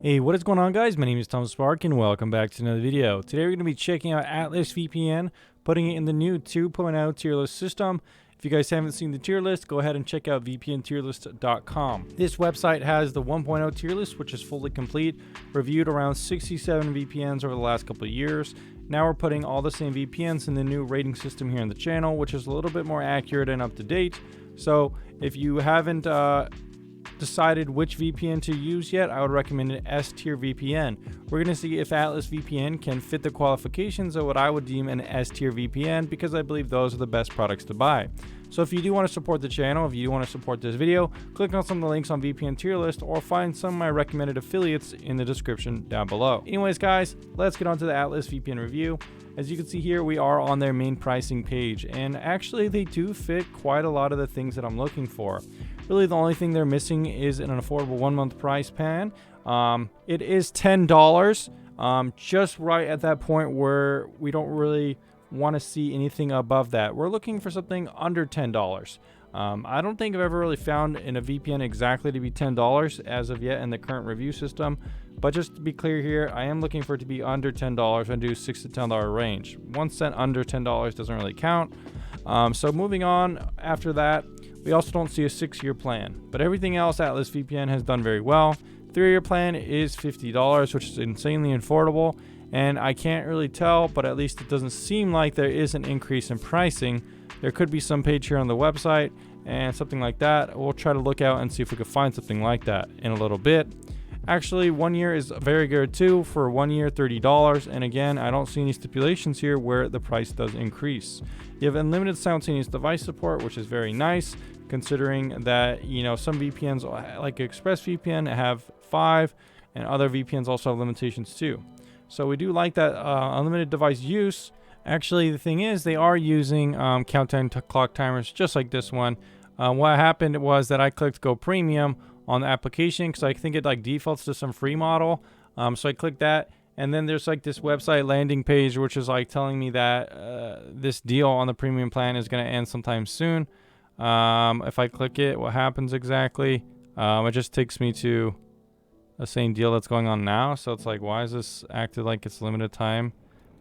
Hey, what is going on, guys? My name is Tom Spark and welcome back to another video. Today we're going to be checking out AtlasVPN, putting it in the new 2.0 tier list system. If you guys haven't seen the tier list, go ahead and check out vpntierlist.com. This website has the 1.0 tier list, which is fully complete, reviewed around 67 VPNs over the last couple of years. Now we're putting all the same VPNs in the new rating system here on the channel, which is a little bit more accurate and up to date. So if you haven't decided which VPN to use yet, I would recommend an S tier VPN. We're going to see if AtlasVPN can fit the qualifications of what I would deem an S tier VPN, because I believe those are the best products to buy. So if you do want to support the channel, if you do want to support this video, click on some of the links on VPN tier list or find some of my recommended affiliates in the description down below. Anyways, guys, let's get on to the AtlasVPN review. As you can see here, we are on their main pricing page, and actually they do fit quite a lot of the things that I'm looking for. Really, the only thing they're missing is an affordable 1-month price plan. It is $10, just right at that point where we don't really want to see anything above that. We're looking for something under $10. I don't think I've ever really found in a VPN exactly to be $10 as of yet in the current review system. But just to be clear here, I am looking for it to be under $10. I do $6 to $10 range. 1 cent under $10 doesn't really count. So moving on after that, we also don't see a 6-year plan, but everything else AtlasVPN has done very well. 3-year plan is $50, which is insanely affordable, and I can't really tell, but at least it doesn't seem like there is an increase in pricing. There could be some page here on the website and something like that. We'll try to look out and see if we can find something like that in a little bit. Actually, 1 year is very good too. For 1 year, $30. And again, I don't see any stipulations here where the price does increase. You have unlimited simultaneous device support, which is very nice, considering that, you know, some VPNs like ExpressVPN have 5, and other VPNs also have limitations too. So we do like that unlimited device use. Actually, the thing is, they are using countdown clock timers just like this one. What happened was that I clicked Go Premium on the application because I think it like defaults to some free model. So I clicked that, and then there's like this website landing page which is like telling me that this deal on the premium plan is going to end sometime soon. If I click it, what happens exactly? It just takes me to the same deal that's going on now. So it's like, why is this acted like it's limited time?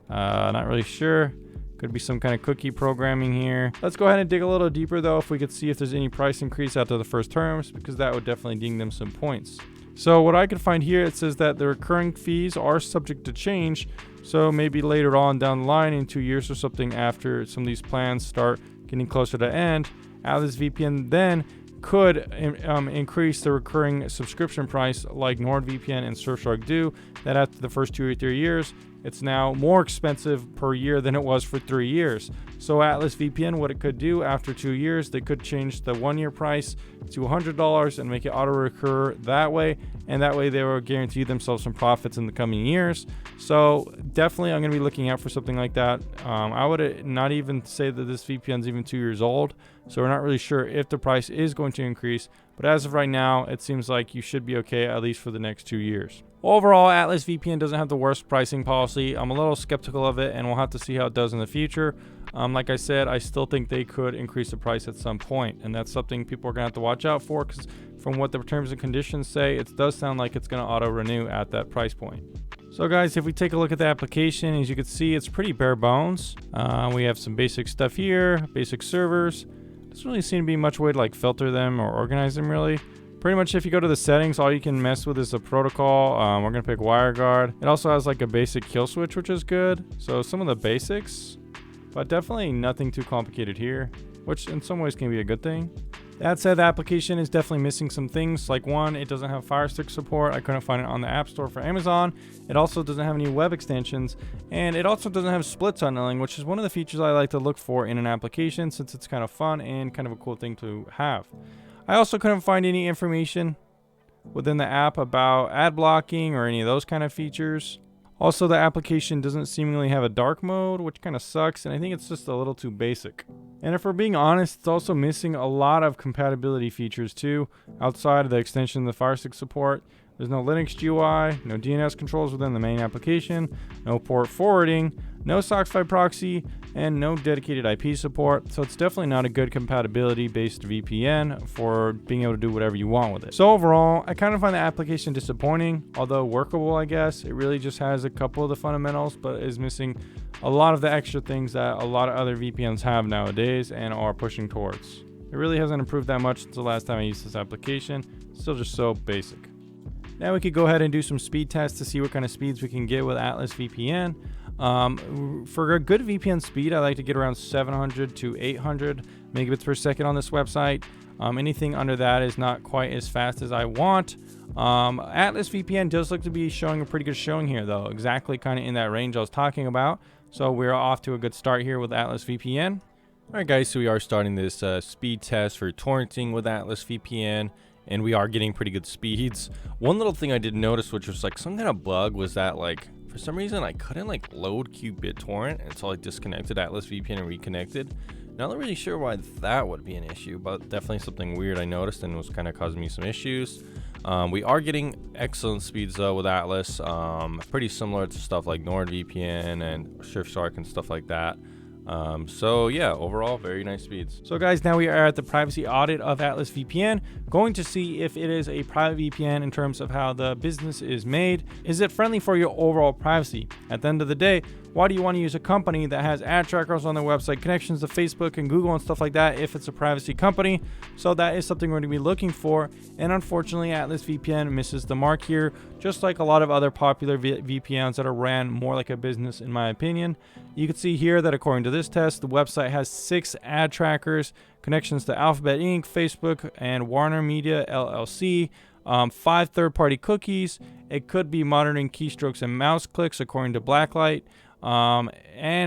Not really sure. Could be some kind of cookie programming here. Let's go ahead and dig a little deeper though, if we could see if there's any price increase after the first terms, because that would definitely ding them some points. So what I could find here, it says that the recurring fees are subject to change. So maybe later on down the line in 2 years or something, after some of these plans start getting closer to end, AtlasVPN then could increase the recurring subscription price like NordVPN and Surfshark do, that after the first 2 or 3 years, it's now more expensive per year than it was for 3 years. So AtlasVPN, what it could do after 2 years, they could change the 1 year price to $100 and make it auto recur that way. And that way they will guarantee themselves some profits in the coming years. So definitely I'm going to be looking out for something like that. I would not even say that this VPN is even 2 years old. So we're not really sure if the price is going to increase. But as of right now, it seems like you should be okay at least for the next 2 years. Overall, AtlasVPN doesn't have the worst pricing policy. I'm a little skeptical of it, and we'll have to see how it does in the future. Like I said, I still think they could increase the price at some point, and that's something people are going to have to watch out for, because from what the terms and conditions say, it does sound like it's going to auto-renew at that price point. So guys, if we take a look at the application, as you can see, it's pretty bare bones. We have some basic stuff here, basic servers. Doesn't really seem to be much way to like filter them or organize them really. Pretty much if you go to the settings, all you can mess with is the protocol. We're going to pick WireGuard. It also has like a basic kill switch, which is good. So some of the basics, but definitely nothing too complicated here, which in some ways can be a good thing. That said, the application is definitely missing some things. Like one, it doesn't have Fire Stick support. I couldn't find it on the App Store for Amazon. It also doesn't have any web extensions, and it also doesn't have split tunneling, which is one of the features I like to look for in an application, since it's kind of fun and kind of a cool thing to have. I also couldn't find any information within the app about ad blocking or any of those kind of features. Also, the application doesn't seemingly have a dark mode, which kind of sucks, and I think it's just a little too basic. And if we're being honest, it's also missing a lot of compatibility features too, outside of the extension of the Fire Stick support. There's no Linux GUI, no DNS controls within the main application, no port forwarding, no SOCKS 5 proxy, and no dedicated IP support. So it's definitely not a good compatibility based VPN for being able to do whatever you want with it. So overall, I kind of find the application disappointing, although workable, I guess. It really just has a couple of the fundamentals, but is missing a lot of the extra things that a lot of other VPNs have nowadays and are pushing towards. It really hasn't improved that much since the last time I used this application. It's still just so basic. Now we could go ahead and do some speed tests to see what kind of speeds we can get with AtlasVPN. For a good VPN speed, I like to get around 700 to 800 megabits per second on this website. Anything under that is not quite as fast as I want. AtlasVPN does look to be showing a pretty good showing here, though, exactly kind of in that range I was talking about. So we're off to a good start here with AtlasVPN. Alright guys, so we are starting this speed test for torrenting with AtlasVPN, and we are getting pretty good speeds. One little thing I did notice, which was like some kind of bug, was that like for some reason I couldn't like load QBitTorrent until I disconnected AtlasVPN and reconnected. Not really sure why that would be an issue, but definitely something weird I noticed and was kind of causing me some issues. We are getting excellent speeds though with Atlas, pretty similar to stuff like NordVPN and Surfshark and stuff like that. So yeah, overall very nice speeds. So guys, now we are at the privacy audit of AtlasVPN, going to see if it is a private VPN in terms of how the business is made. Is it friendly for your overall privacy? At the end of the day, why do you want to use a company that has ad trackers on their website, connections to Facebook and Google and stuff like that if it's a privacy company? So that is something we're going to be looking for, and unfortunately AtlasVPN misses the mark here, just like a lot of other popular VPNs that are ran more like a business in my opinion. You can see here that according to this test, the website has 6 ad trackers, connections to Alphabet Inc., Facebook, and Warner Media LLC, 5 third-party cookies. It could be monitoring keystrokes and mouse clicks according to Blacklight. And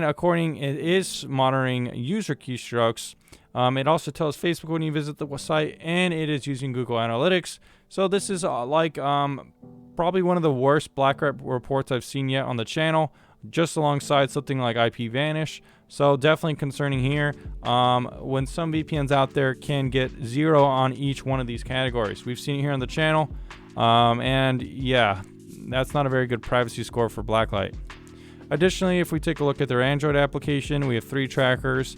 it is monitoring user keystrokes. It also tells Facebook when you visit the website, and it is using Google Analytics. So this is probably one of the worst Blacklight reports I've seen yet on the channel, just alongside something like IPVanish. So definitely concerning here when some VPNs out there can get 0 on each one of these categories. We've seen it here on the channel, and yeah, that's not a very good privacy score for Blacklight. Additionally, if we take a look at their Android application, we have 3 trackers.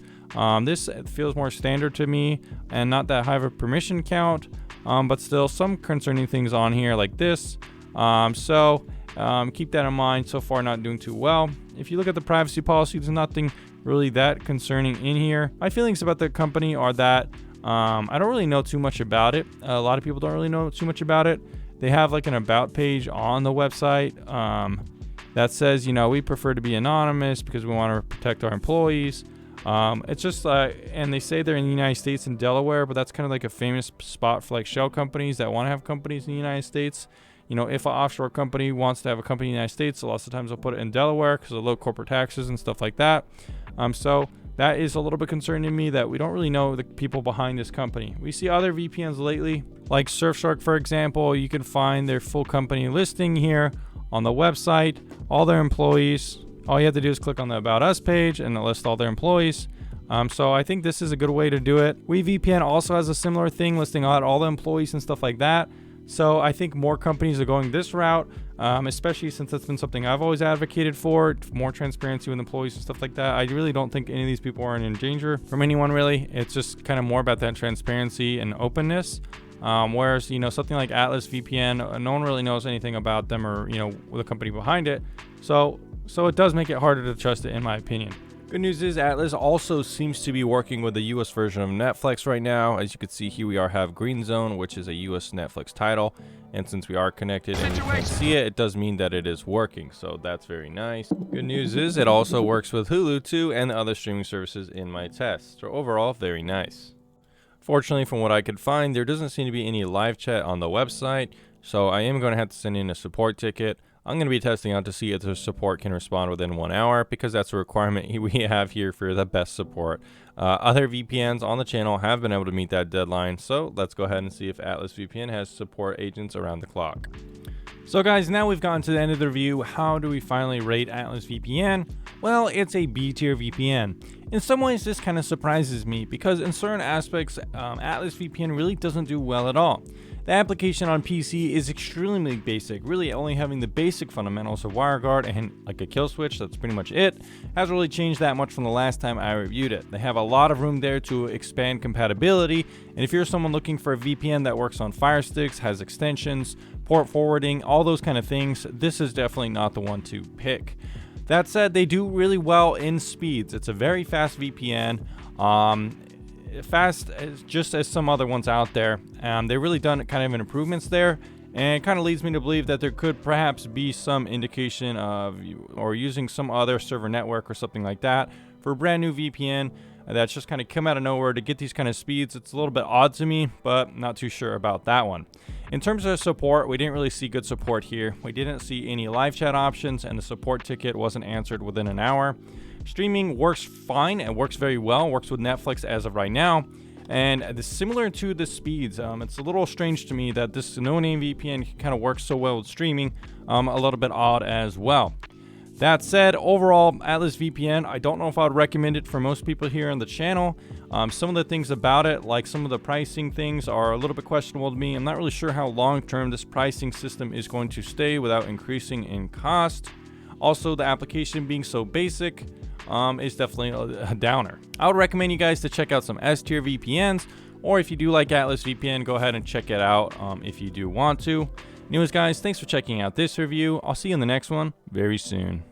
This feels more standard to me and not that high of a permission count, but still some concerning things on here like this. Keep that in mind. So far not doing too well. If you look at the privacy policy, there's nothing really that concerning in here. My feelings about the company are that I don't really know too much about it. A lot of people don't really know too much about it. They have like an about page on the website that says, you know, we prefer to be anonymous because we want to protect our employees. It's just and they say they're in the United States and Delaware, but that's kind of like a famous spot for like shell companies that want to have companies in the United States. You know, if an offshore company wants to have a company in the United States, a lot of times they'll put it in Delaware because of low corporate taxes and stuff like that. So that is a little bit concerning to me that we don't really know the people behind this company. We see other VPNs lately, like Surfshark, for example. You can find their full company listing here on the website, all their employees. All you have to do is click on the About Us page and it'll list all their employees. So I think this is a good way to do it. WeVPN also has a similar thing, listing out all the employees and stuff like that. So I think more companies are going this route, especially since that's been something I've always advocated for, more transparency with employees and stuff like that. I really don't think any of these people are in danger from anyone, really. It's just kind of more about that transparency and openness. Whereas, you know, something like AtlasVPN, no one really knows anything about them or, you know, the company behind it. So it does make it harder to trust it, in my opinion. Good news is Atlas also seems to be working with the US version of Netflix right now. As you can see here, we have Green Zone, which is a US Netflix title. And since we are connected and you can see it, it does mean that it is working. So that's very nice. Good news is it also works with Hulu too and other streaming services in my test. So overall, very nice. Fortunately, from what I could find, there doesn't seem to be any live chat on the website. So I am going to have to send in a support ticket. I'm going to be testing out to see if the support can respond within 1 hour, because that's a requirement we have here for the best support. Other VPNs on the channel have been able to meet that deadline, so let's go ahead and see if AtlasVPN has support agents around the clock. So guys, now we've gotten to the end of the review. How do we finally rate AtlasVPN? Well, it's a B tier VPN. In some ways, this kind of surprises me because in certain aspects, AtlasVPN really doesn't do well at all. The application on PC is extremely basic, really only having the basic fundamentals of WireGuard and like a kill switch. That's pretty much it. Hasn't really changed that much from the last time I reviewed it. They have a lot of room there to expand compatibility, and if you're someone looking for a VPN that works on Fire Sticks, has extensions, port forwarding, all those kind of things, this is definitely not the one to pick. That said, they do really well in speeds. It's a very fast VPN. Fast just as some other ones out there. They've really done kind of improvements there, and it kind of leads me to believe that there could perhaps be some indication of using some other server network or something like that for a brand new VPN that's just kind of come out of nowhere to get these kind of speeds. It's a little bit odd to me, but not too sure about that one. In terms of support, we didn't really see good support here. We didn't see any live chat options, and the support ticket wasn't answered within an hour. Streaming works fine and works very well, works with Netflix as of right now, and similar to the speeds. It's a little strange to me that this no-name VPN kind of works so well with streaming, a little bit odd as well. That said, overall, AtlasVPN, I don't know if I would recommend it for most people here on the channel. Some of the things about it, like some of the pricing things, are a little bit questionable to me. I'm not really sure how long-term this pricing system is going to stay without increasing in cost. Also, the application being so basic is definitely a downer. I would recommend you guys to check out some S-tier VPNs, or if you do like AtlasVPN, go ahead and check it out if you do want to. Anyways, guys, thanks for checking out this review. I'll see you in the next one very soon.